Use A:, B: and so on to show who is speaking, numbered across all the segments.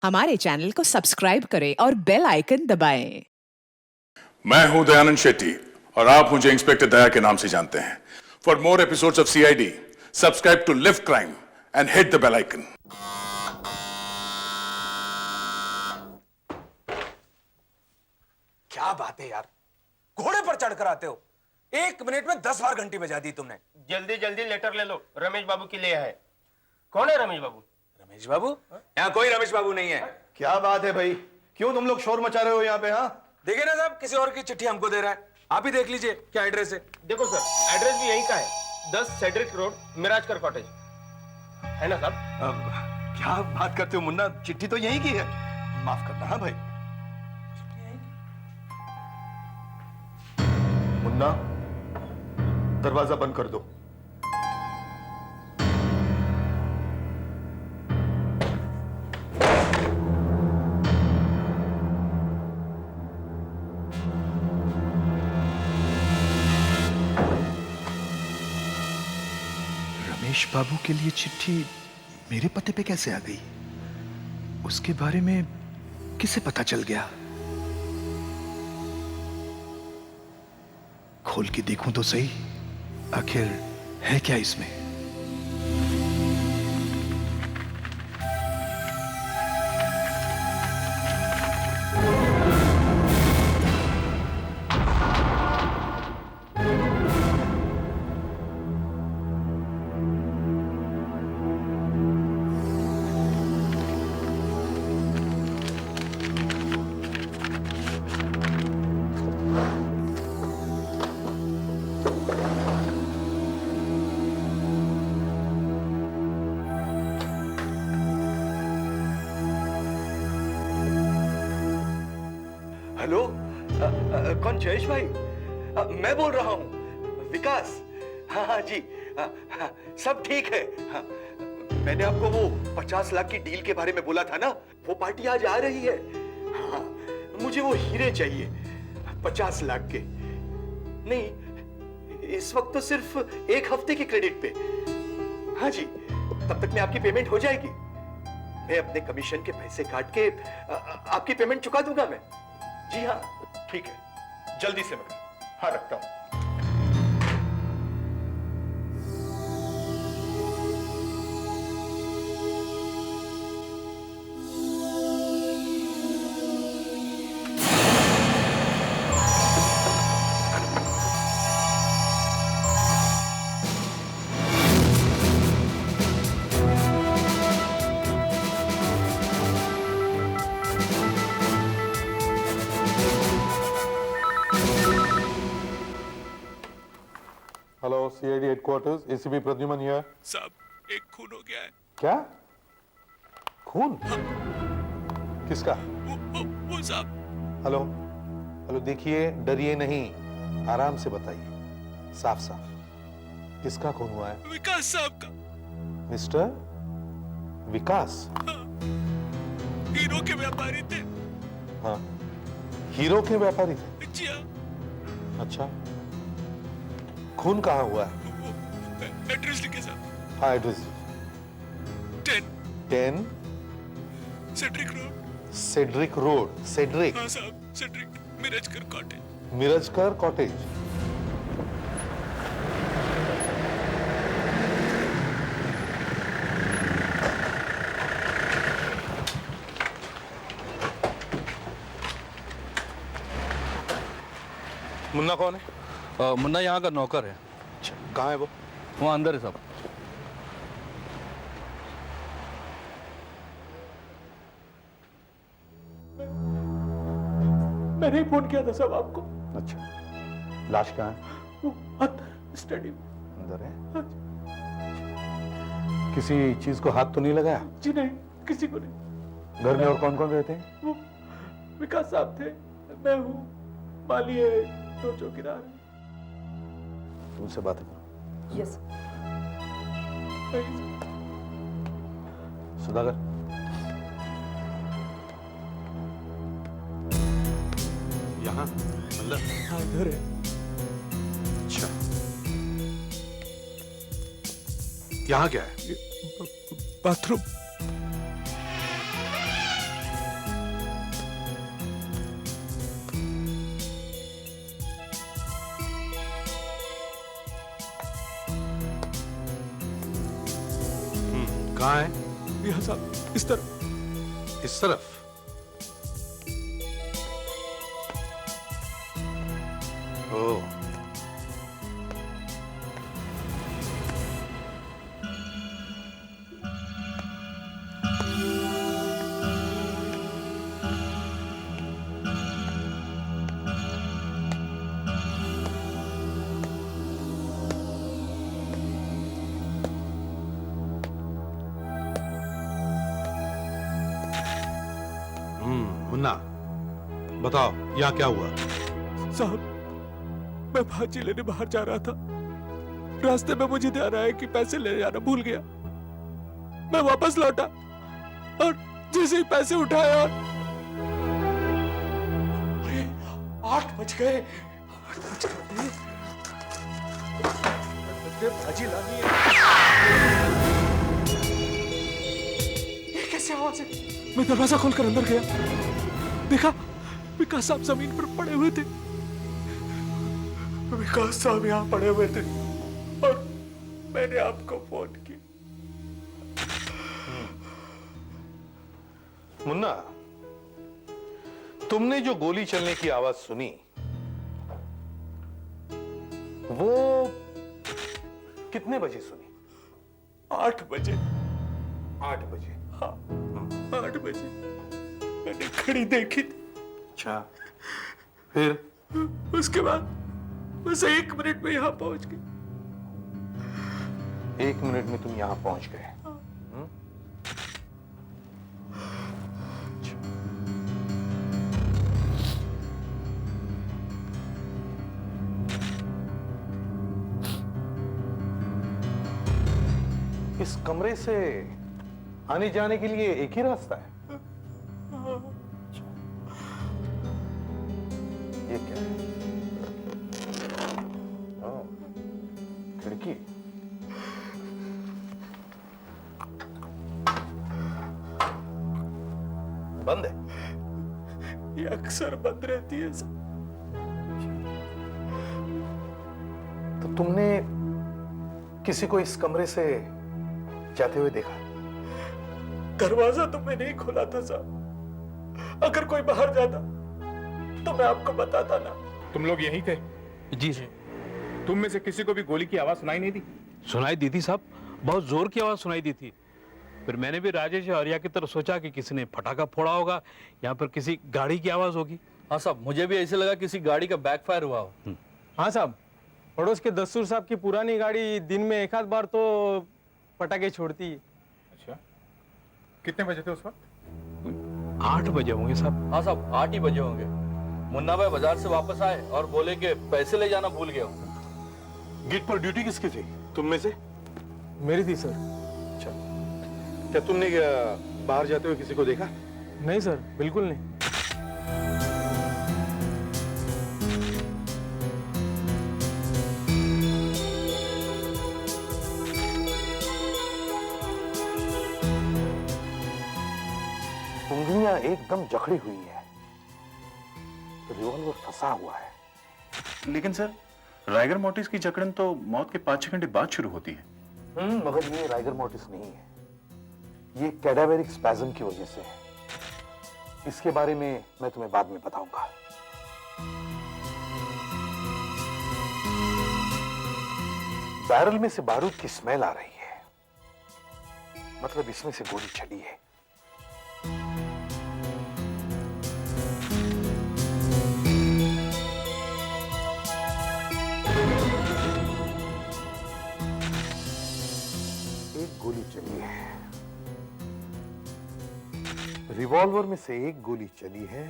A: हमारे चैनल को सब्सक्राइब करें और बेल आइकन दबाएं।
B: मैं हूं दयानंद शेट्टी और आप मुझे इंस्पेक्टर दया के नाम से जानते हैं। For more episodes of CID subscribe to Liv Crime and hit the bell icon.
C: क्या बात है यार, घोड़े पर चढ़कर आते हो। 1 मिनट में 10 बार घंटी बजा दी तुमने।
D: जल्दी जल्दी लेटर ले लो, रमेश बाबू के लिए है। कौन है रमेश बाबू?
C: रमेश बाबू? यहाँ कोई रमेश बाबू नहीं है।
E: क्या बात है भाई, क्यों तुम लोग शोर मचा रहे हो यहाँ पे? हाँ
C: देखिए ना साहब, किसी और की चिट्ठी हमको दे रहा है। आप ही देख लीजिए क्या एड्रेस है।
D: देखो सर, एड्रेस भी यहीं का है, 10 सेड्रिक रोड, मिराजकर कॉटेज, है ना साहब?
E: क्या बात करते हो मुन्ना, चिट्ठी तो यहीं की है। माफ करना। हाँ भाई मुन्ना, दरवाजा बंद कर दो।
F: रमेश बाबू के लिए चिट्ठी मेरे पते पे कैसे आ गई? उसके बारे में किसे पता चल गया? खोल के देखूं तो सही, आखिर है क्या इसमें?
E: हेलो, कौन? जयेश भाई? मैं बोल रहा हूँ, विकास। हाँ हाँ जी, हाँ, सब ठीक है। हाँ, मैंने आपको वो 50 लाख की डील के बारे में बोला था ना, वो पार्टी आज आ रही है। हाँ, मुझे वो हीरे चाहिए 50 लाख के। नहीं, इस वक्त तो सिर्फ 1 हफ्ते के क्रेडिट पे। हाँ जी, तब तक में आपकी पेमेंट हो जाएगी। मैं अपने कमीशन के पैसे काट के आपकी पेमेंट चुका दूंगा मैं। जी हाँ, ठीक है, जल्दी से मैं। हाँ, रखता हूं।
G: Hello, CID headquarters, ACP Pradyuman here.
B: साहब, एक खून हो गया है।
G: क्या खून? किसका?
B: वो साहब।
G: हेलो हेलो, देखिए, डरिए नहीं, आराम से बताइए, साफ साफ किसका खून हुआ है?
B: विकास साहब का।
G: मिस्टर विकास?
B: हीरो के व्यापारी थे।
G: हाँ, हीरो के व्यापारी थे?
B: जी हाँ।
G: अच्छा, खून कहाँ हुआ है?
B: एड्रेस लिखे साहब।
G: हाँ, address. 10
B: Cedric road.
G: Cedric road. Cedric?
B: हाँ साहब, Cedric, Mirajkar cottage.
G: Mirajkar cottage. Munna कौन है?
H: मुन्ना यहाँ का नौकर है।
G: अच्छा, कहाँ है वो?
H: वहाँ अंदर है साहब।
C: मैंने ही फोन किया था साहब आपको।
G: अच्छा, लाश कहाँ है?
C: वो अंदर स्टडी में।
G: अंदर है?
C: हाँ जी।
G: किसी चीज को हाथ तो नहीं लगाया?
C: जी नहीं, किसी को नहीं।
G: घर में और कौन कौन रहते हैं?
C: वो विकास साहब थे, मैं हूँ, माली है, 2 चौकीदार हैं।
G: तुमसे बात करो।
C: यस।
G: सुधाकर,
B: यहाँ अंदर?
C: हाँ, इधर है।
B: अच्छा, यहाँ क्या है?
C: बाथरूम।
G: कहाँ है?
C: यहाँ साहब, इस तरफ।
G: इस तरफ। ओ, मुन्ना, बताओ यहाँ क्या हुआ?
C: साहब, मैं भाजी लेने बाहर जा रहा था। रास्ते में मुझे ध्यान आया कि पैसे ले जाना भूल गया। मैं वापस लौटा और जैसे ही पैसे उठाए और अरे 8 बज गए। 8 बज गए। मुझे भाजी लानी है। ये कैसे आवाज है? मैं दरवाजा खोलकर अंदर गया, देखा विकास साहब जमीन पर पड़े हुए थे। विकास साहब यहाँ पड़े हुए थे और मैंने आपको फोन किया।
G: मुन्ना, तुमने जो गोली चलने की आवाज सुनी वो कितने बजे सुनी?
C: 8 बजे।
G: 8 बजे।
C: हाँ, 8 बजे मैंने घड़ी देखी थी।
G: अच्छा, फिर?
C: उसके बाद बस 1 मिनट में यहाँ पहुंच गई।
G: 1 मिनट में तुम यहां पहुंच गए? इस कमरे से आने जाने के लिए एक ही रास्ता है? ये क्या है? ओह, खिड़की। बंद है?
C: ये अक्सर बंद रहती है सर।
G: तो तुमने किसी को इस कमरे से जाते हुए देखा?
C: दरवाजा तो मैंने ही खोला था साहब। अगर कोई बाहर जाता तो मैं आपको बताता ना।
I: तुम लोग यहीं थे?
H: जी सर।
I: तुम में से किसी को भी गोली की आवाज सुनाई नहीं दी?
H: सुनाई दी थी साहब, बहुत जोर की आवाज सुनाई दी थी। फिर मैंने भी राजेश और आर्या की तरफ सोचा कि किसी ने पटाखा फोड़ा होगा, यहाँ पर किसी गाड़ी की आवाज होगी।
J: हाँ साहब, मुझे भी ऐसे लगा किसी गाड़ी का बैकफायर हुआ हो।
D: हाँ साहब, पड़ोस के दस्तूर साहब की पुरानी गाड़ी दिन में एक आध बार तो पटाखे छोड़ती है।
I: अच्छा, कितने बजे थे उस वक्त?
H: 8 बजे होंगे साहब।
J: हाँ साहब, 8 ही बजे होंगे। मुन्ना भाई बाजार से वापस आए और बोले कि पैसे ले जाना भूल गया हूँ।
G: गेट पर ड्यूटी किसकी थी? तुम में से?
D: मेरी थी सर।
G: अच्छा, क्या तुमने बाहर जाते हुए किसी को देखा?
D: नहीं सर, बिल्कुल नहीं।
G: उंगलियां एकदम जकड़ी हुई है, रिवॉल्वर फंसा हुआ है।
K: लेकिन सर, राइगर मोर्टिस की जकड़न तो मौत के 5-6 घंटे बाद शुरू होती है।
G: मगर ये राइगर मोर्टिस नहीं है, ये कैडावेरिक स्पैज्म की वजह से है। इसके बारे में मैं तुम्हें बाद में बताऊंगा। बैरल में से बारूद की स्मेल आ रही है, मतलब इसमें से गोली चली है। एक गोली चली है, रिवॉल्वर में से एक गोली चली है।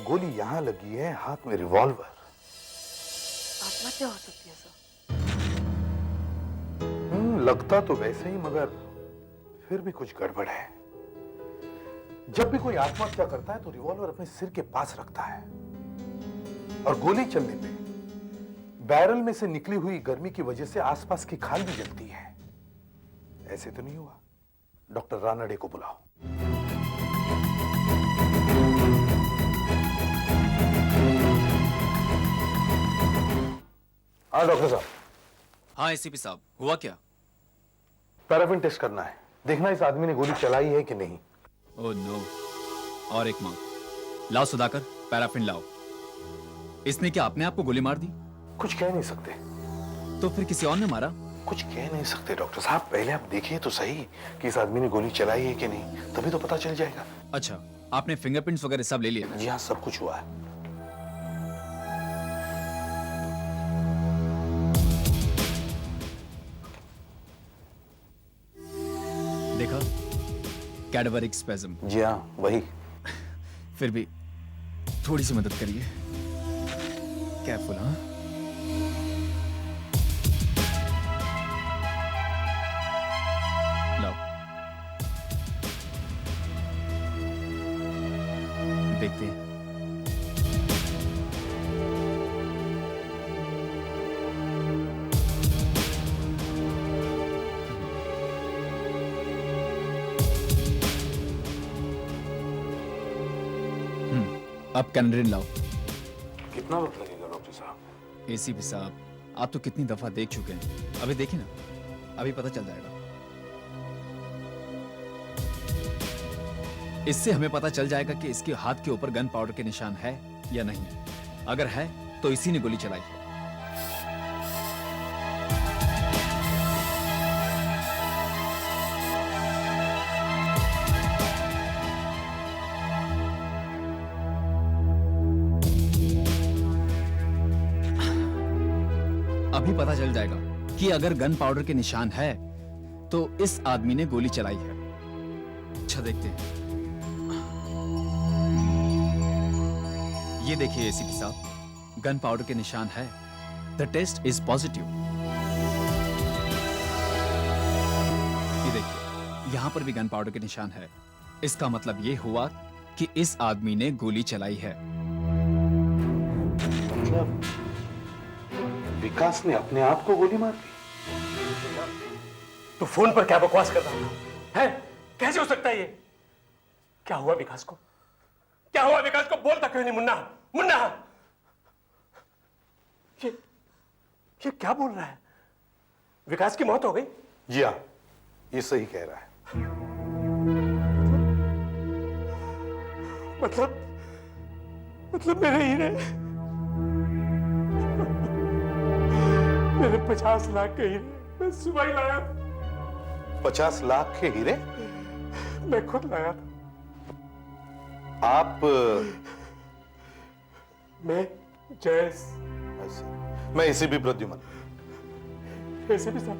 G: गोली यहां लगी है, हाथ में रिवॉल्वर।
L: आत्महत्या हो सकती है सर।
G: लगता तो वैसे ही, मगर फिर भी कुछ गड़बड़ है। जब भी कोई आत्महत्या करता है तो रिवॉल्वर अपने सिर के पास रखता है, और गोली चलने पे बैरल में से निकली हुई गर्मी की वजह से आसपास की खाल भी जलती है। ऐसे तो नहीं हुआ? डॉक्टर रानडे को बुलाओ। हाँ डॉक्टर साहब।
M: हाँ एसीपी साहब, हुआ क्या?
G: पैराफिन टेस्ट करना है। देखना इस आदमी ने गोली चलाई है कि नहीं।
M: ओह नो, और एक मौत। लाओ सुधाकर, पैराफिन लाओ। इसने क्या अपने आप को गोली मार दी?
G: कुछ कह नहीं सकते।
M: तो फिर किसी और ने मारा?
G: कुछ कह नहीं सकते डॉक्टर साहब, पहले आप देखिए तो सही कि इस आदमी ने गोली चलाई है कि नहीं, तभी तो पता चल जाएगा।
M: अच्छा, आपने फिंगरप्रिंट्स वगैरह सब ले लिया?
G: जी हाँ, सब कुछ हुआ है।
M: देखा, कैडवरिक स्पैज्म।
G: जी हाँ, वही।
M: फिर भी थोड़ी सी मदद करिए। केयरफुल, हाँ? लाओ, देखते हैं। अब कैनरिन लाओ।
G: कितना वक्त लगेगा डॉक्टर साहब?
M: एसीपी साहब, आप तो कितनी दफा देख चुके हैं। अभी देखिए ना, अभी पता चल जाएगा। इससे हमें पता चल जाएगा कि इसके हाथ के ऊपर गन पाउडर के निशान है या नहीं। अगर है तो इसी ने गोली चलाई है। अभी पता चल जाएगा कि अगर गन पाउडर के निशान है तो इस आदमी ने गोली चलाई है। अच्छा, देखते हैं। ये देखिए एसीपी साहब, गन पाउडर के निशान है। The test is positive. ये देखिए, यहां पर भी गन पाउडर के निशान है। इसका मतलब ये हुआ कि इस आदमी ने गोली चलाई है।
G: मतलब विकास ने अपने आप को गोली मार दी?
D: तू फोन पर क्या बकवास कर रहा था? है? कैसे हो सकता है ये? क्या हुआ विकास को? क्या हुआ विकास को? बोलता क्यों नहीं मुन्ना? मुन्ना! ये क्या बोल रहा है? विकास की मौत हो गई?
G: जी हाँ, ये सही कह रहा है।
D: मतलब मेरे हीरे, मेरे 50 लाख के हीरे मैं सुबह ही लाया था।
G: 50 लाख के हीरे?
D: मैं खुद लाया था।
G: आप?
D: मैं जयस।
G: मैं इसे भी प्रद्युमन।
D: ऐसे भी साहब,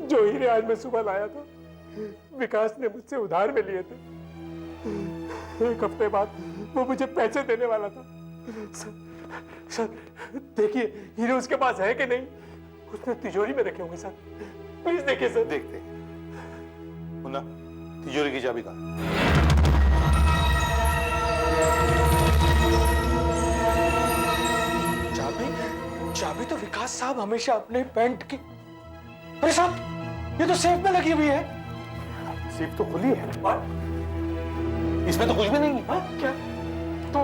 D: जो हीरे आज मैं सुबह लाया था विकास ने मुझसे उधार में लिए थे। एक हफ्ते बाद वो मुझे पैसे देने वाला था। सर देखिए, हीरे उसके पास है कि नहीं? उसने तिजोरी में रखे होंगे सर, प्लीज देखिए सर।
G: देखते हैं। मुन्ना, तिजोरी की चाबी कहाँ?
C: चाबी तो विकास साहब हमेशा अपने पैंट की। अरे साहब, ये तो सेफ में लगी हुई है।
G: सेफ तो खुली है। इसमें तो कुछ भी नहीं है।
D: क्या? तो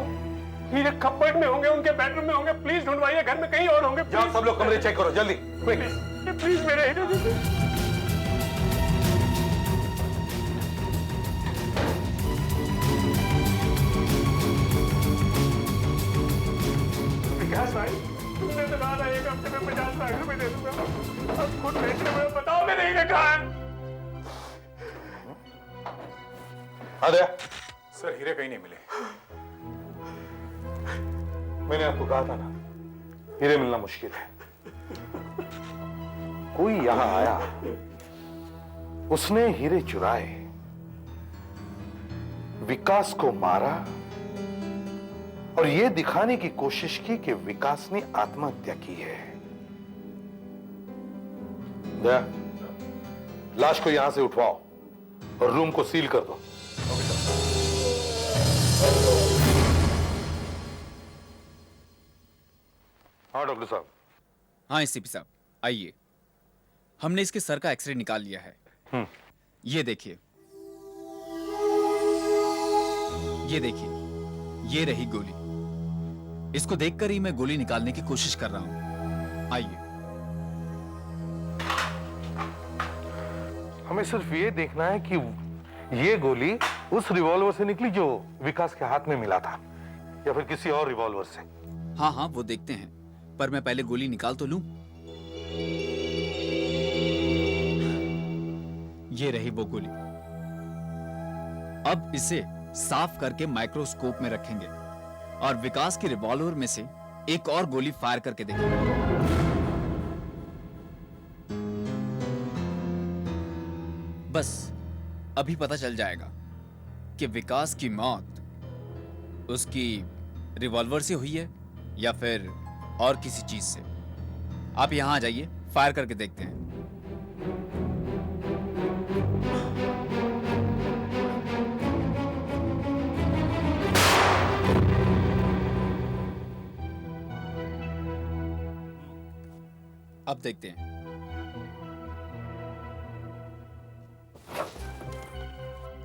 D: हीरे कपबोर्ड में होंगे, उनके बेडरूम में होंगे। प्लीज ढूंढवाइए, घर में कहीं और होंगे।
G: जाओ सब लोग कमरे चेक करो जल्दी।
D: प्लीज मेरे हीरे दीजिए। विकास भाई, तुमने तो कहा था 1 हफ्ते में 50 लाख रुपए दे दूंगा। अब खुद बेचने में बताओ मेरे हीरे कहाँ हैं?
G: अरे
I: सर, हीरे कहीं नहीं मिले।
G: मैंने आपको कहा था ना, हीरे मिलना मुश्किल है। कोई यहां आया, उसने हीरे चुराए, विकास को मारा और यह दिखाने की कोशिश की कि विकास ने आत्महत्या की है। दया, लाश को यहां से उठवाओ और रूम को सील कर दो। हाँ डॉक्टर साहब।
M: हाँ एसीपी साहब, आइए। हमने इसके सर का एक्सरे निकाल लिया है। ये देखिए, ये देखिए, ये रही गोली। इसको देखकर ही मैं गोली निकालने की कोशिश कर रहा हूं। आइए।
G: हमें सिर्फ ये देखना है कि ये गोली उस रिवॉल्वर से निकली जो विकास के हाथ में मिला था, या फिर किसी और रिवॉल्वर से।
M: हाँ हाँ, वो देखते हैं, पर मैं पहले गोली निकाल तो लूं। ये रही वो गोली। अब इसे साफ करके माइक्रोस्कोप में रखेंगे और विकास के रिवॉल्वर में से एक और गोली फायर करके देखेंगे। बस अभी पता चल जाएगा कि विकास की मौत उसकी रिवॉल्वर से हुई है या फिर और किसी चीज से। आप यहां आ जाइए, फायर करके देखते हैं। अब देखते हैं।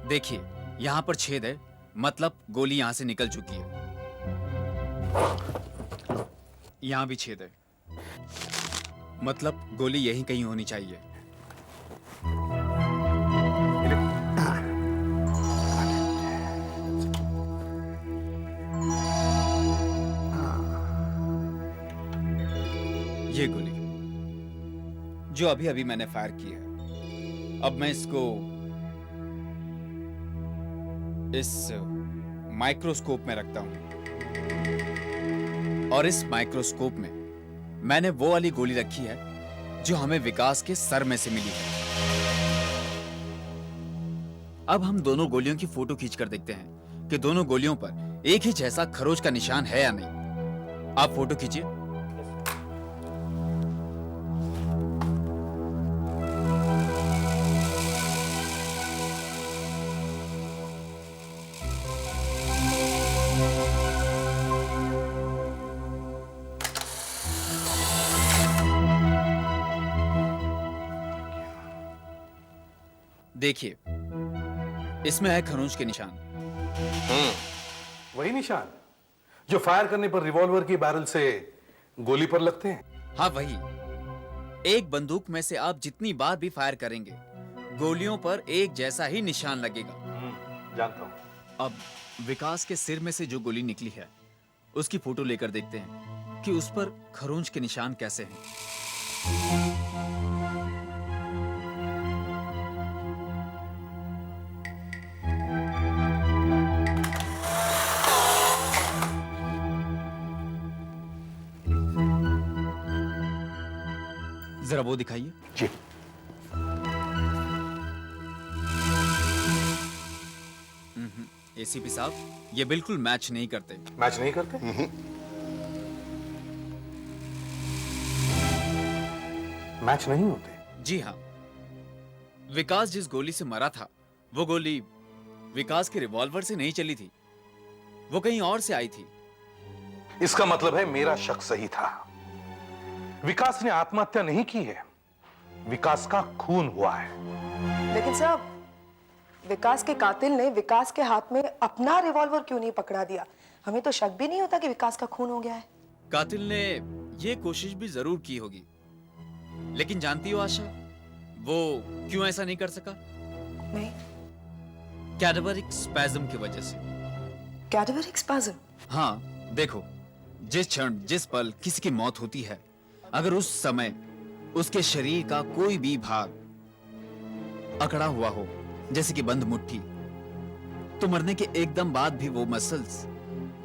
M: देखिए, यहां पर छेद है, मतलब गोली यहां से निकल चुकी है। यहां भी छेद है, मतलब गोली यहीं कहीं होनी चाहिए। ये गोली जो अभी अभी मैंने फायर की है, अब मैं इसको इस माइक्रोस्कोप में रखता हूं और इस माइक्रोस्कोप में मैंने वो वाली गोली रखी है जो हमें विकास के सर में से मिली है। अब हम दोनों गोलियों की फोटो खींचकर देखते हैं कि दोनों गोलियों पर एक ही जैसा खरोच का निशान है या नहीं। आप फोटो खींचिए। देखिए, इसमें है खरोंच के निशान।
G: वही निशान जो फायर करने पर रिवॉल्वर की बैरल से गोली पर लगते हैं।
M: हाँ वही। एक बंदूक में से आप जितनी बार भी फायर करेंगे, गोलियों पर एक जैसा ही निशान लगेगा।
G: जानता हूं।
M: अब विकास के सिर में से जो गोली निकली है, उसकी फोटो लेकर देखते हैं कि उस पर खरोंच के निशान कैसे हैं। जरा वो दिखाइए।
G: जी।
M: एसीपी साहब, ये बिल्कुल मैच नहीं करते।
G: मैच नहीं करते? मैच नहीं होते?
M: जी हाँ। विकास जिस गोली से मरा था, वो गोली विकास के रिवॉल्वर से नहीं चली थी, वो कहीं और से आई थी।
G: इसका मतलब है मेरा शक सही था। विकास ने आत्महत्या नहीं की है, विकास का खून हुआ है।
L: लेकिन साहब, विकास के कातिल ने विकास के हाथ में अपना रिवॉल्वर क्यों नहीं पकड़ा दिया? हमें तो शक भी नहीं होता कि विकास का खून हो गया है।
M: कातिल ने ये कोशिश भी जरूर की होगी, लेकिन जानती हो आशा, वो क्यों ऐसा नहीं कर सका?
L: नहीं।
M: कैडेवरिक स्पैज्म की वजह से।
L: Cadaveric spasm?
M: हाँ, देखो, जिस क्षण जिस पल किसी की मौत होती है, अगर उस समय उसके शरीर का कोई भी भाग अकड़ा हुआ हो, जैसे कि बंद मुट्ठी, तो मरने के एकदम बाद भी वो मसल्स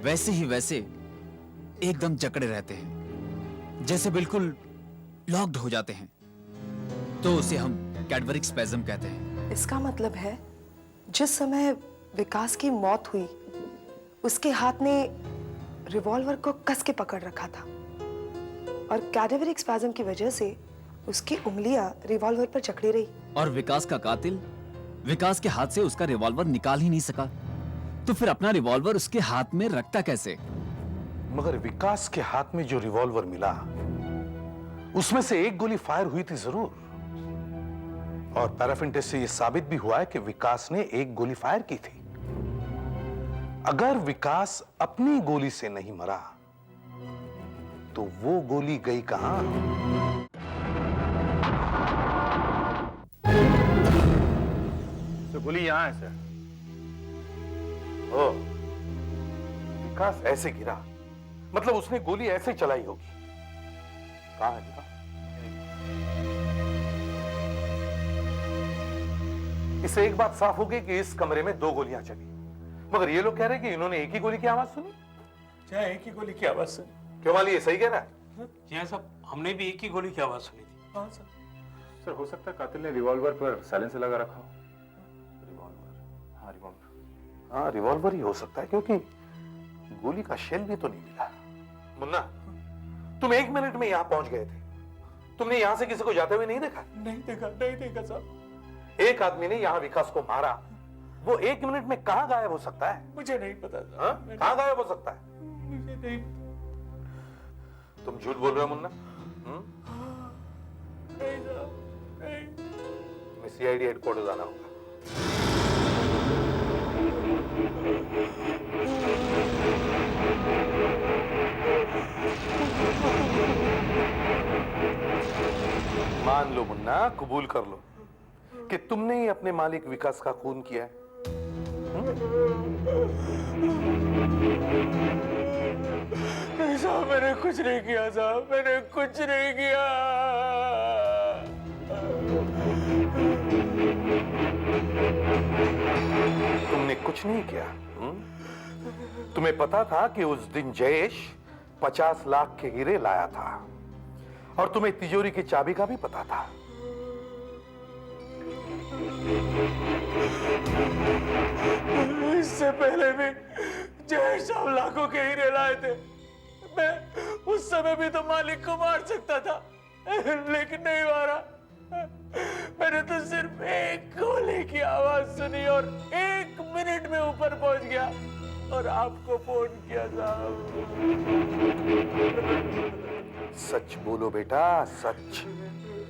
M: वैसे ही वैसे एकदम जकड़े रहते हैं, जैसे बिल्कुल लॉक्ड हो जाते हैं। तो उसे हम कैडवरिक स्पैज्म कहते हैं।
L: इसका मतलब है जिस समय विकास की मौत हुई, उसके हाथ ने रिवॉल्वर को कस के पकड़ रखा था और कैडेवरिक स्पैज्म की वजह से उसकी उंगलियां रिवॉल्वर पर जकड़ी रही।
M: और विकास का कातिल विकास के हाथ से उसका रिवॉल्वर निकाल ही नहीं सका, तो फिर अपना रिवॉल्वर उसके हाथ में रखता कैसे?
G: मगर विकास के हाथ में जो रिवॉल्वर मिला, उसमें से एक गोली फायर हुई थी जरूर, और पैराफिन टेस्ट से यह साबित भी हुआ है कि विकास ने एक गोली फायर की थी। अगर विकास अपनी गोली से नहीं मरा, तो वो गोली गई कहां?
K: तो गोली यहाँ है सर।
G: ओ, विकास ऐसे गिरा, मतलब उसने गोली ऐसे चलाई होगी। कहाँ है विकास? इससे एक बात साफ होगी कि इस कमरे में 2 गोलियां चली, मगर ये लोग कह रहे हैं कि इन्होंने एक ही गोली की आवाज सुनी।
C: चाहे एक ही गोली की आवाज सुनी।
G: क्यों वाली, ये सही कह रहा है?
H: जी हाँ साहब, हमने भी एक ही गोली की आवाज सुनी थी।
C: हाँ सर।
K: सर हो सकता है कातिल ने रिवॉल्वर पर साइलेंसर लगा रखा हो। रिवॉल्वर, हाँ रिवॉल्वर।
G: हाँ रिवॉल्वर ही हो सकता है, क्योंकि गोली का शेल भी तो नहीं मिला। मुन्ना, तुम 1 मिनट में यहां पहुंच गए थे, तुमने यहां से किसी को जाते हुए नहीं देखा?
C: नहीं देखा साहब।
G: एक आदमी ने यहां विकास को मारा, वो 1 मिनट में कहां गायब हो सकता है?
C: मुझे नहीं पता साहब।
G: हाँ? कहां गायब हो सकता है?
C: मुझे नहीं।
G: तुम झूठ बोल रहे हो मुन्ना?
C: नहीं साहब, नहीं।
G: तुम्हें सीआईडी हेडक्वार्टर जाना होगा। मान लो मुन्ना, कबूल कर लो कि तुमने ही अपने मालिक विकास का खून किया है।
C: नहीं साहब, मैंने कुछ नहीं किया साहब, मैंने कुछ नहीं किया।
G: तुमने कुछ नहीं किया? तुम्हें पता था कि उस दिन जयेश 50 लाख के हीरे लाया था, और तुम्हें तिजोरी की चाबी का भी पता था।
C: इससे पहले भी जयेश साहब लाखों के हीरे लाए थे। मैं उस समय भी तो मालिक को मार सकता था, लेकिन नहीं मारा। मैंने तो सिर्फ एक गोली की आवाज सुनी और 1 मिनट में ऊपर पहुंच गया और आपको फोन किया साहब।
G: सच बोलो बेटा, सच।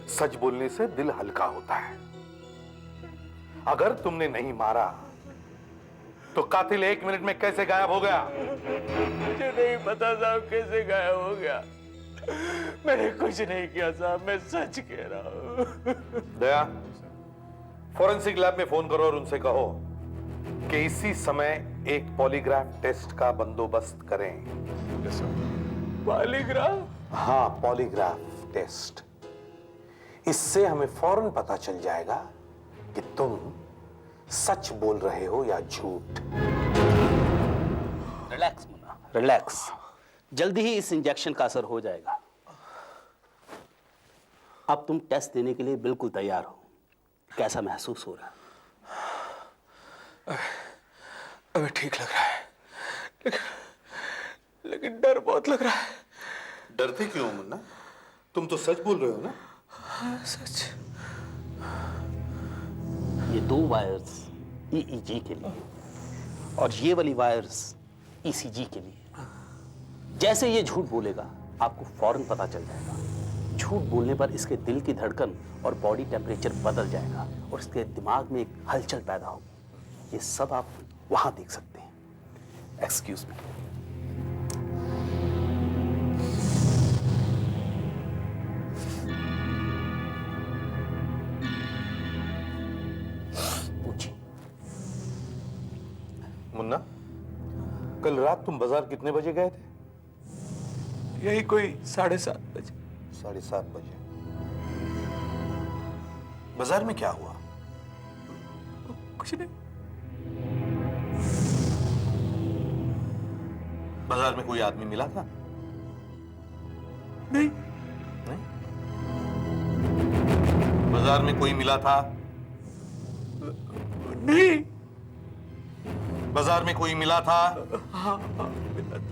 G: सच बोलने से दिल हल्का होता है। अगर तुमने नहीं मारा तो कातिल 1 मिनट में कैसे गायब हो गया?
C: मुझे नहीं पता साहब कैसे गायब हो गया। मैंने कुछ नहीं किया साहब, मैं सच कह रहा हूँ।
G: दया, फॉरेंसिक लैब में फोन करो और उनसे कहो कि इसी समय एक पॉलीग्राफ टेस्ट का बंदोबस्त करें।
C: पॉलीग्राफ?
G: हाँ, पॉलीग्राफ टेस्ट। इससे हमें फौरन पता चल जाएगा कि तुम सच बोल रहे हो या झूठ।
N: Relax Munna, relax. जल्दी ही इस इंजेक्शन का असर हो जाएगा। अब तुम टेस्ट देने के लिए बिल्कुल तैयार हो। कैसा महसूस हो रहा है?
C: अभी ठीक लग रहा है, लेकिन डर बहुत लग रहा है।
G: डरते क्यों मुन्ना? तुम तो सच बोल रहे हो ना?
C: हाँ, सच।
N: ये 2 वायर्स EEG के लिए और ये वाली वायर्स ECG के लिए। जैसे ये झूठ बोलेगा आपको फौरन पता चल जाएगा। झूठ बोलने पर इसके दिल की धड़कन और बॉडी टेम्परेचर बदल जाएगा और इसके दिमाग में एक हलचल पैदा होगी। ये सब आप वहां देख सकते हैं। Excuse me.
G: मुन्ना, कल रात तुम बाजार कितने बजे गए थे?
C: यही कोई 7:30 बजे।
G: 7:30 बजे। बाजार में क्या हुआ?
C: कुछ नहीं।
G: बाजार में कोई आदमी मिला था?
C: नहीं।
G: नहीं? बाजार में कोई मिला था?
C: नहीं।
G: बाजार में कोई मिला था?
C: हाँ, मिला था।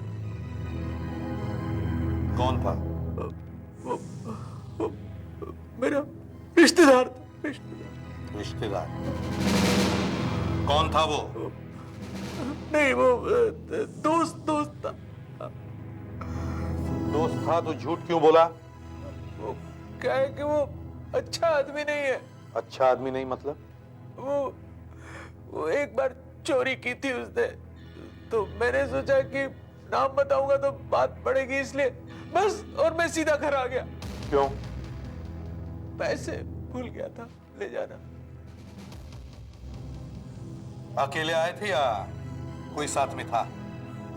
G: कौन था?
C: वो मेरा रिश्तेदार था।
G: रिश्तेदार? कौन था वो?
C: नहीं, वो दोस्त था।
G: दोस्त था तो झूठ क्यों बोला?
C: वो क्या है कि वो अच्छा आदमी नहीं है।
G: अच्छा आदमी नहीं मतलब?
C: वो एक बार चोरी की थी उसने, तो मैंने सोचा कि नाम बताऊंगा तो बात बढ़ेगी, इसलिए बस, और मैं सीधा घर आ गया।
G: क्यों?
C: पैसे भूल गया था ले जाना।
G: अकेले आए थे या कोई साथ में था?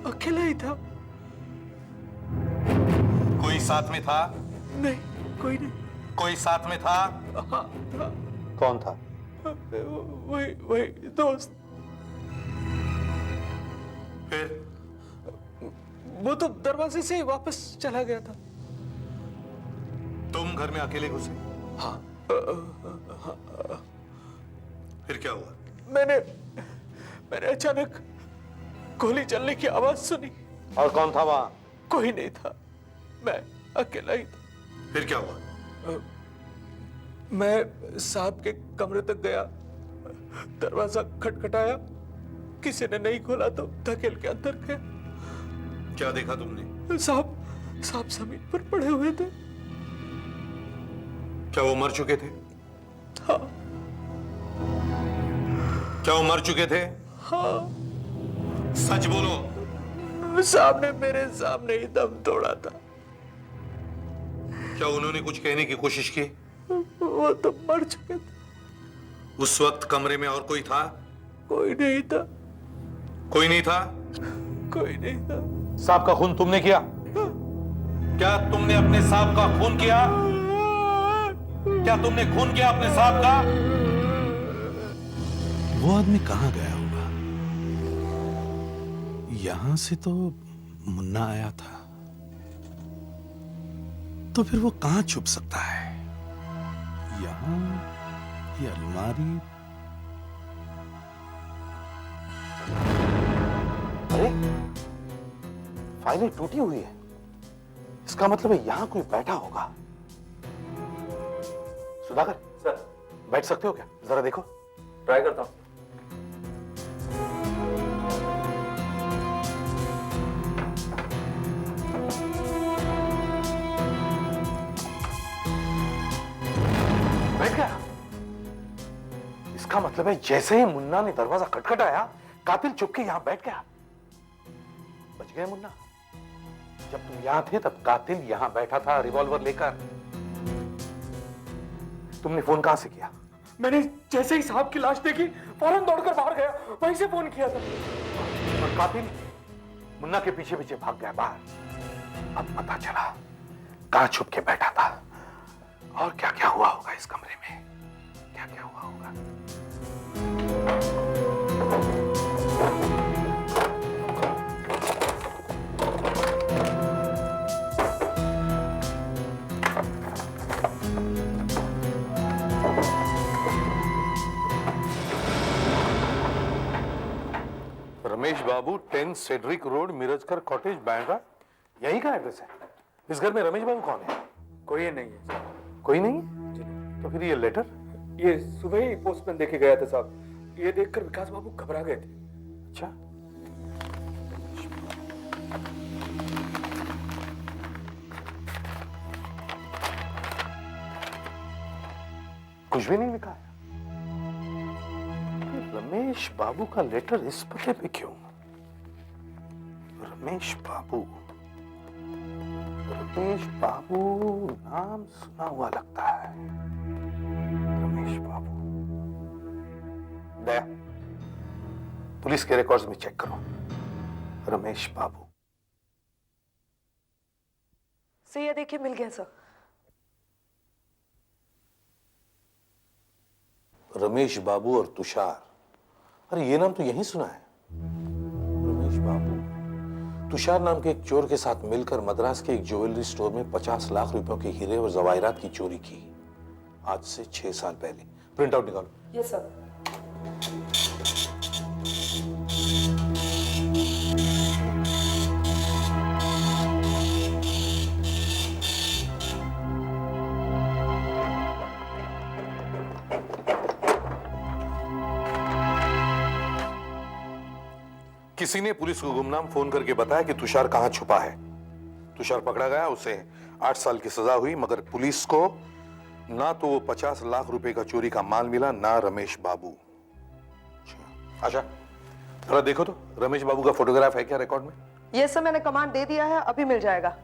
C: अकेला ही था।
G: कोई साथ में था?
C: नहीं, कोई नहीं।
G: कोई साथ में था?
C: हाँ था।
G: कौन था?
C: वही वही दोस्त।
G: फिर?
C: वो तो दरवाजे से ही वापस चला गया था।
G: तुम घर में अकेले घुसे?
C: हाँ।
G: फिर क्या हुआ?
C: मैंने अचानक गोली चलने की आवाज सुनी।
G: और कौन था वहां?
C: कोई नहीं था, मैं अकेला ही था।
G: फिर क्या हुआ?
C: मैं साहब के कमरे तक गया, दरवाजा खटखटाया, किसी ने नहीं खोला तो धकेल के अंदर गया।
G: क्या देखा तुमने?
C: साहब जमीन पर पड़े हुए थे।
G: क्या वो मर चुके थे?
C: हाँ।
G: क्या वो मर चुके थे?
C: हाँ।
G: सच बोलो।
C: साहब ने मेरे सामने ही दम तोड़ा था।
G: क्या उन्होंने कुछ कहने की कोशिश की?
C: वो तो मर चुके थे।
G: उस वक्त कमरे में और कोई था?
C: कोई नहीं था।
G: कोई नहीं था?
C: कोई नहीं था।
G: साहब का खून तुमने किया? क्या तुमने अपने साहब का खून किया? क्या तुमने खून किया अपने साहब का?
F: वो आदमी कहां गया होगा? यहां से तो मुन्ना आया था, तो फिर वो कहां छुप सकता है? यहां, ये अलमारी।
G: अरे, फाइलें टूटी हुई है। इसका मतलब है यहां कोई बैठा होगा। सुधाकर सर, बैठ सकते हो क्या? जरा देखो।
K: ट्राई करता हूं।
G: बैठ गया। इसका मतलब है जैसे ही मुन्ना ने दरवाजा खटखटाया, कातिल चुपके यहां बैठ गया। बच गए मुन्ना। जब तुम यहां थे तब कातिल यहां बैठा था रिवॉल्वर लेकर। तुमने फोन कहां से किया?
D: मैंने जैसे ही साहब की लाश देखी फौरन दौड़कर बाहर गया, वहीं से फोन किया था।
G: और कातिल मुन्ना के पीछे पीछे भाग गया बाहर। अब पता चला कहां छुप के बैठा था और क्या क्या हुआ होगा इस कमरे में। क्या क्या हुआ होगा? रमेश बाबू 10 Cedric road, Mirajkar cottage, Bandra. यही का एड्रेस है? इस घर में रमेश बाबू कौन है?
D: कोई नहीं है सर।
G: कोई नहीं? तो फिर ये लेटर?
D: ये सुबह ही पोस्टमैन देके गया था साहब। ये देखकर विकास बाबू घबरा गए थे।
G: अच्छा। कुछ भी नहीं लिखा है। रमेश बाबू का लेटर इस पते पे क्यों? रमेश बाबू, रमेश बाबू नाम सुना हुआ लगता है। रमेश बाबू। दया, पुलिस के रिकॉर्ड्स में चेक करो। रमेश बाबू।
L: सर ये देखिए, मिल गया सर।
G: रमेश बाबू और तुषार। अरे ये नाम तो यहीं सुना है। रमेश बाबू। तुषार नाम के एक चोर के साथ मिलकर मद्रास के एक ज्वेलरी स्टोर में 50 लाख रुपयों के हीरे और जवाहिरात की चोरी की, आज से 6 साल पहले। प्रिंट आउट निकालो।
L: Yes sir.
G: किसी ने पुलिस को गुमनाम फोन करके बताया कि तुषार कहां छुपा है। तुषार पकड़ा गया, उसे 8 साल की सजा हुई, मगर पुलिस को ना तो वो 50 लाख रुपए का चोरी का माल मिला, ना रमेश बाबू। अच्छा, थोड़ा देखो तो रमेश बाबू का फोटोग्राफ है क्या रिकॉर्ड में?
L: यस सर, मैंने कमांड दे दिया है, अभी मिल जाएगा।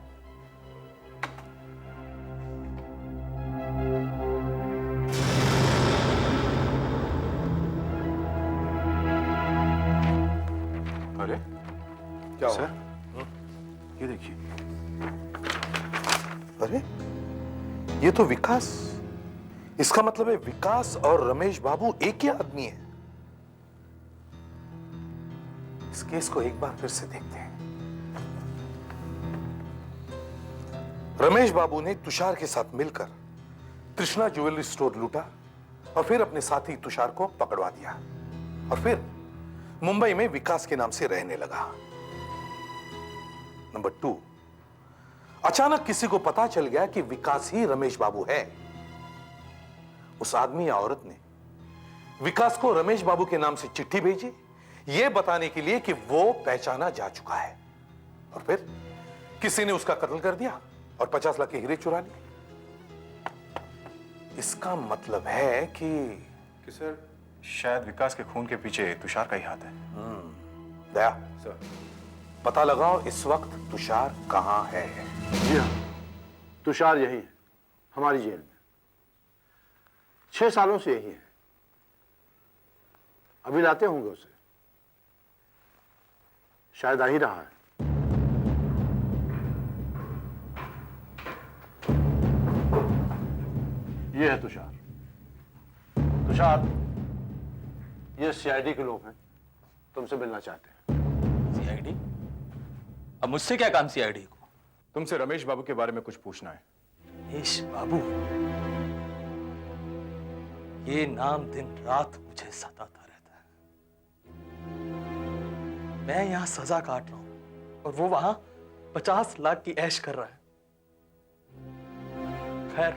G: क्या
K: सर?
G: हुआ?
K: ये देखिए।
G: अरे ये तो विकास। इसका मतलब है विकास और रमेश बाबू एक ही आदमी है। इस केस को एक बार फिर से देखते हैं। रमेश बाबू ने तुषार के साथ मिलकर कृष्णा ज्वेलरी स्टोर लूटा और फिर अपने साथी तुषार को पकड़वा दिया और फिर मुंबई में विकास के नाम से रहने लगा। नंबर 2, अचानक किसी को पता चल गया कि विकास ही रमेश बाबू है। उस आदमी या औरत ने विकास को रमेश बाबू के नाम से चिट्ठी भेजी, यह बताने के लिए कि वो पहचाना जा चुका है। और फिर किसी ने उसका कत्ल कर दिया और 50 लाख के हीरे चुरा लिए। इसका मतलब है कि
K: सर शायद विकास के खून के पीछे तुषार का ही हाथ है।
G: दया
K: सर,
G: पता लगाओ इस वक्त तुषार कहां है।
O: जी हाँ, तुषार यही है, हमारी जेल में। 6 सालों से यही है। अभी लाते होंगे उसे, शायद आ ही रहा है। ये है तुषार। तुषार, ये सीआईडी के लोग हैं, तुमसे मिलना चाहते हैं।
J: सीआईडी? अब मुझसे क्या काम सीआईडी को?
K: तुमसे रमेश बाबू के बारे में कुछ पूछना है।
E: रमेश बाबू, ये नाम दिन रात मुझे सताता रहता है। मैं यहां सजा काट रहा हूं और वो वहां 50 लाख की ऐश कर रहा है। खैर,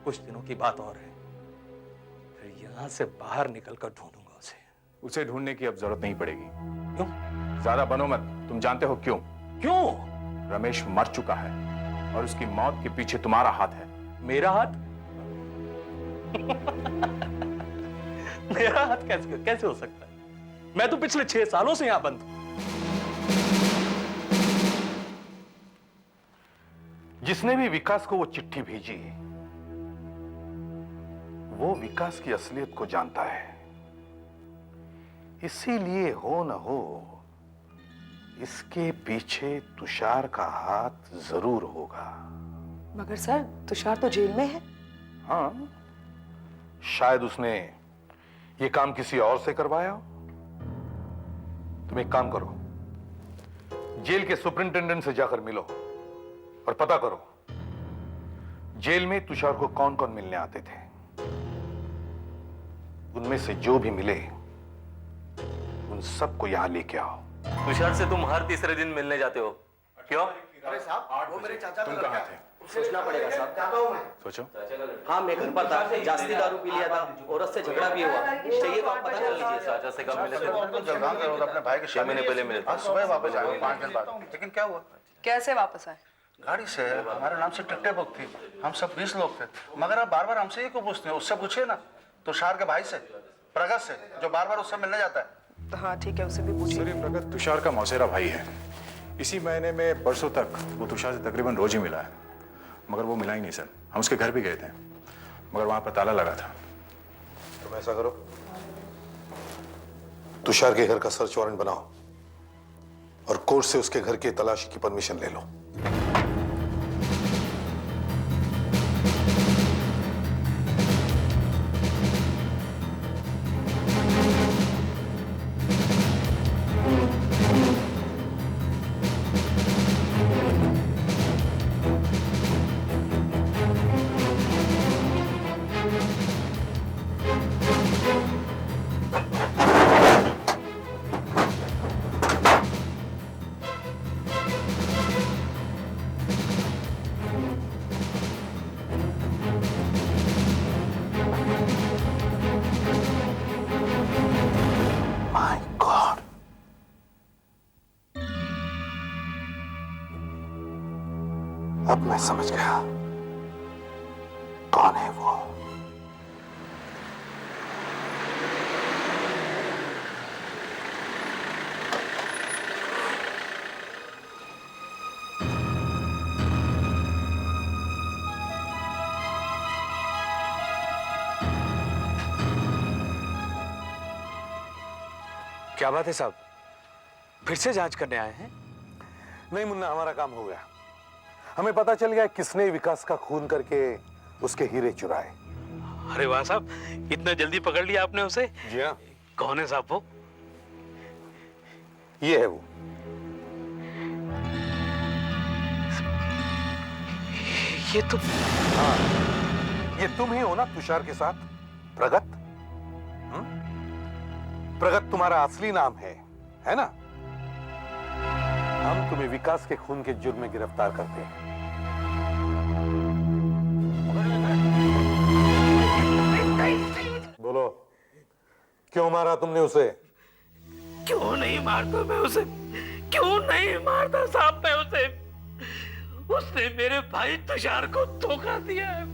E: कुछ दिनों की बात और है, फिर यहां से बाहर निकलकर ढूंढूंगा उसे।
K: उसे ढूंढने की अब जरूरत नहीं पड़ेगी।
E: क्यों?
K: ज्यादा बनो मत, तुम जानते हो क्यों?
E: क्यों?
K: रमेश मर चुका है और उसकी मौत के पीछे तुम्हारा हाथ है।
E: मेरा हाथ? मेरा हाथ कैसे हो सकता है? मैं तो पिछले 6 सालों से यहां बंद हूं।
G: जिसने भी विकास को वो चिट्ठी भेजी, वो विकास की असलियत को जानता है। इसीलिए हो न हो इसके पीछे तुषार का हाथ जरूर होगा।
L: मगर सर, तुषार तो जेल में है।
G: हाँ, शायद उसने ये काम किसी और से करवाया हो। तुम एक काम करो, जेल के सुपरिंटेंडेंट से जाकर मिलो और पता करो जेल में तुषार को कौन कौन मिलने आते थे। उनमें से जो भी मिले उन सबको यहां लेके आओ।
J: तुषार से तुम हर तीसरे दिन मिलने जाते हो, क्यों?
O: अरे साहब, वो मेरे चाचा
K: तुम कहाँ थे?
O: सोचना पड़ेगा साहब। चाहता हूं मैं।
K: सोचो।
N: हाँ, मैं घर पर था, जास्ती दारू पी लिया था, औरत से झगड़ा भी हुआ। चाहिए तो आप पता कर लीजिए।
J: चाचा से कब मिले थे?
O: अपने भाई के
J: 6 महीने पहले मिले थे।
O: आज सुबह वापस आए 5 दिन बाद। लेकिन क्या हुआ?
L: कैसे वापस आए?
O: गाड़ी से हमारे नाम से टिकटें बुक थी। हम सब 20 लोग थे। मगर आप बार बार हमसे ही क्यों पूछते हैं? उससे पूछिए ना, तुषार के भाई से, प्रगत से, जो बार बार उससे मिलने जाता है।
L: हाँ ठीक है, उसे भी पूछिए।
K: सर, ये प्रगत तुषार का मौसेरा भाई है। इसी महीने में परसों तक वो तुषार से तकरीबन रोज ही मिला है, मगर वो मिला ही नहीं सर। हम उसके घर भी गए थे, मगर वहां पर ताला लगा था।
G: तुम ऐसा करो, तुषार के घर का सर्च वारंट बनाओ और कोर्ट से उसके घर की तलाशी की परमिशन ले लो। अब मैं समझ गया कौन है वो।
C: क्या बात है साहब? फिर से जांच करने आए हैं?
G: नहीं मुन्ना, हमारा काम हो गया। हमें पता चल गया किसने विकास का खून करके उसके हीरे चुराए।
H: अरे वाह साहब, इतना जल्दी पकड़ लिया आपने उसे?
G: जी हाँ।
H: कौन है साहब वो?
G: ये है वो।
H: ये तो
G: हाँ, ये तुम ही हो ना तुषार के साथ? प्रगत? प्रगत तुम्हारा असली नाम है ना? हम तुम्हें विकास के खून के जुर्म में गिरफ्तार करते हैं। बोलो, क्यों मारा तुमने उसे?
H: क्यों नहीं मारता मैं उसे? क्यों नहीं मारता साहब मैं उसे? उसने मेरे भाई तुषार को धोखा दिया है।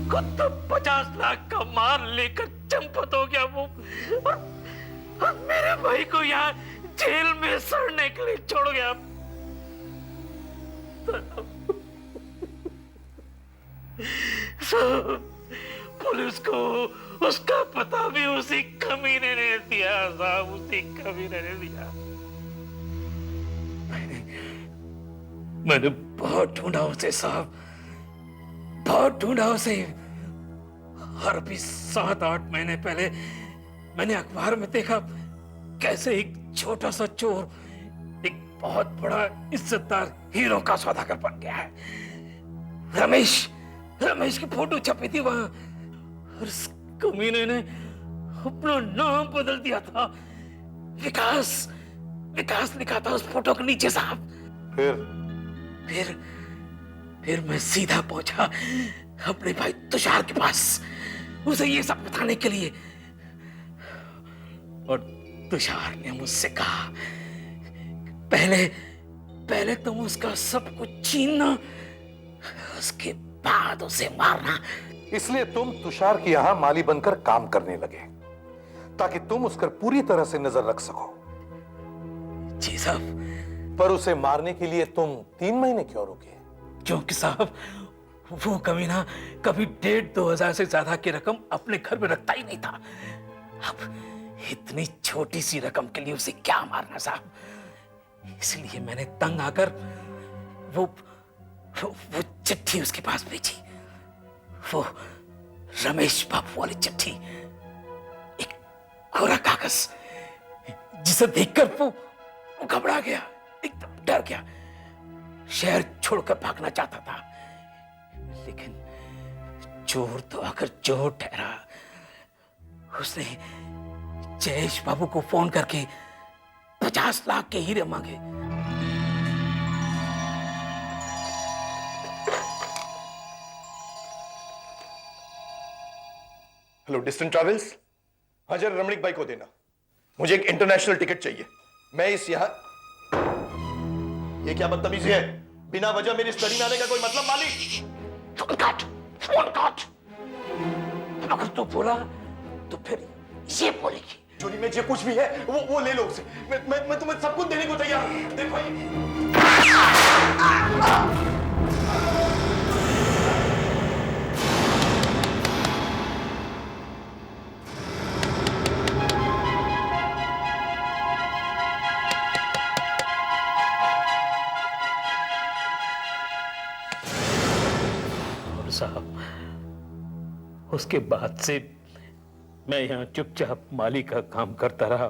H: खुद तो 50 लाख का माल लेकर चंपत हो गया वो, और मेरे भाई को यहाँ जेल में सड़ने के लिए छोड़ गया। पुलिस को उसका पता भी उसी कमीने ने दिया साहब, उसी कमीने ने दिया। मैंने बहुत ढूंढा उसे साहब, बहुत ढूंढा उसे। और अभी 7-8 महीने पहले मैंने अखबार में देखा कैसे एक छोटा सा चोर एक बहुत बड़ा इज्जतदार हीरो का सौदागर बन गया है। रमेश की फोटो छपी थी वहां, और इस कमीने ने अपना नाम बदल दिया था। विकास लिखा था उस फोटो के नीचे साहब। फिर मैं सीधा पहुंचा अपने भाई तुषार के पास, उसे ये सब बताने के लिए। और तुषार ने मुझसे कहा, पहले तुम उसका सब कुछ छीनना, उसके बाद उसे मारना।
G: इसलिए तुम तुषार के यहां माली बनकर काम करने लगे, ताकि तुम उस पर पूरी तरह से नजर रख सको।
H: जी साहब।
G: पर उसे मारने के लिए तुम 3 महीने क्यों रुके?
H: क्योंकि साहब वो कमीना कभी 1,500-2 हजार से ज्यादा की रकम अपने घर में रखता ही नहीं था। अब इतनी छोटी सी रकम के लिए उसे क्या मारना साहब? इसलिए मैंने तंग आकर वो चिट्ठी उसके पास भेजी, वो रमेश बाबू वाली चिट्ठी। एक कोरा कागज जिसे देखकर वो घबरा गया, एकदम डर गया, शहर छोड़कर भागना चाहता था। लेकिन चोर तो आकर चोर ठहरा। उसने जयेश बाबू को फोन करके 50 लाख के हीरे मांगे।
E: Hello, distant travels. हाँ जरा रमणीक भाई को देना, मुझे एक इंटरनेशनल टिकट चाहिए। मैं इस यहाँ, ये क्या बदतमीजी है? बिना वजह मेरी स्टडी में आने का कोई मतलब? मालिक फोन काट।
H: अगर तू बोला तो फिर ये बोलेगी।
E: चोरी में जो कुछ भी है वो ले लो उसे। मैं तुम्हें सब कुछ देने को तैयार हूं। देखो
H: साहब, उसके बाद से मैं यहाँ चुपचाप माली का काम करता रहा।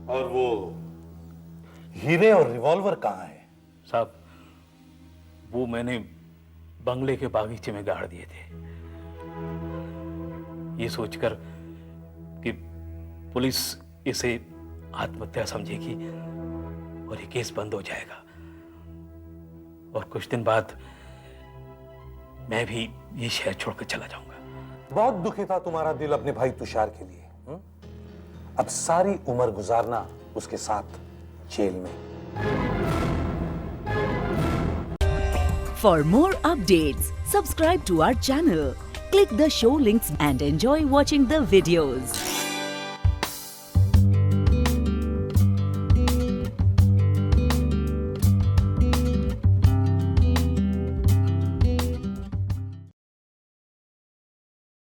G: और वो हीरे और रिवॉल्वर कहाँ है?
H: साहब वो मैंने बंगले के बागीचे में गाड़ दिए थे, ये सोचकर कि पुलिस इसे आत्महत्या समझेगी और ये केस बंद हो जाएगा। और कुछ दिन बाद मैं भी ये शहर छोड़कर चला जाऊंगा।
G: बहुत दुखी था तुम्हारा दिल अपने भाई तुषार के लिए। अब सारी उम्र गुजारना उसके साथ जेल में।
A: For more updates, subscribe to our channel, click the show links and enjoy watching the videos.